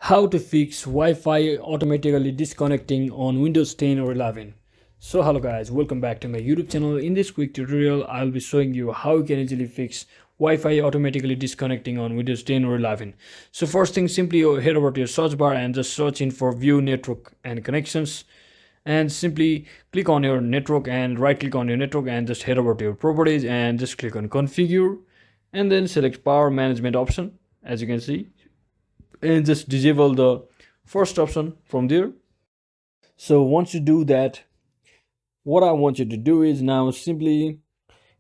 How to fix Wi-Fi automatically disconnecting on Windows 10 or 11. So hello guys, welcome back to my YouTube channel. In this quick tutorial, I'll be showing you how you can easily fix Wi-Fi automatically disconnecting on Windows 10 or 11. So first thing, simply head over to your search bar and just search in for view network and connections, and simply click on your network and right click on your network and just head over to your properties and just click on configure and then select power management option, as you can see, and just disable the first option from there. So once you do that, what I want you to do is now simply,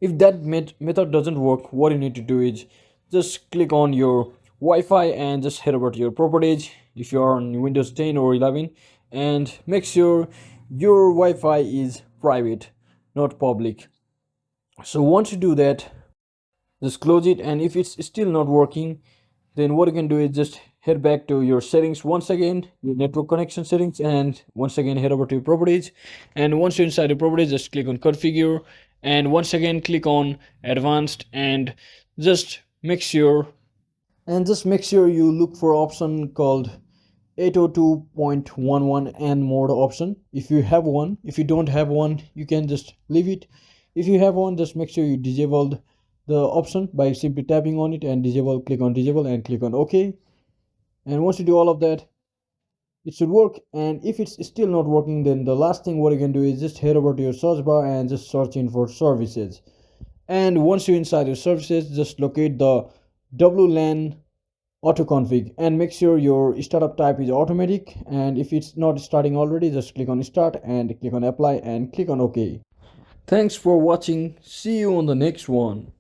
if that method doesn't work, what you need to do is just click on your Wi-Fi and just head over to your properties if you are on Windows 10 or 11, and make sure your Wi-Fi is private, not public. So once you do that, just close it, and if it's still not working, then what you can do is just head back to your settings once again, your network connection settings, and once again head over to your properties. And once you're inside your properties, just click on configure and once again click on advanced, and just make sure you look for option called 802.11 and mode option if you have one. If you don't have one, you can just leave it. If you have one, just make sure you disabled the option by simply tapping on it and disable, click on disable and click on OK. And once you do all of that, it should work. And if it's still not working, then the last thing what you can do is just head over to your search bar and just search in for services. And once you're inside your services, just locate the WLAN auto config and make sure your startup type is automatic, and if it's not starting already, just click on start and click on apply and click on OK. Thanks for watching. See you on the next one.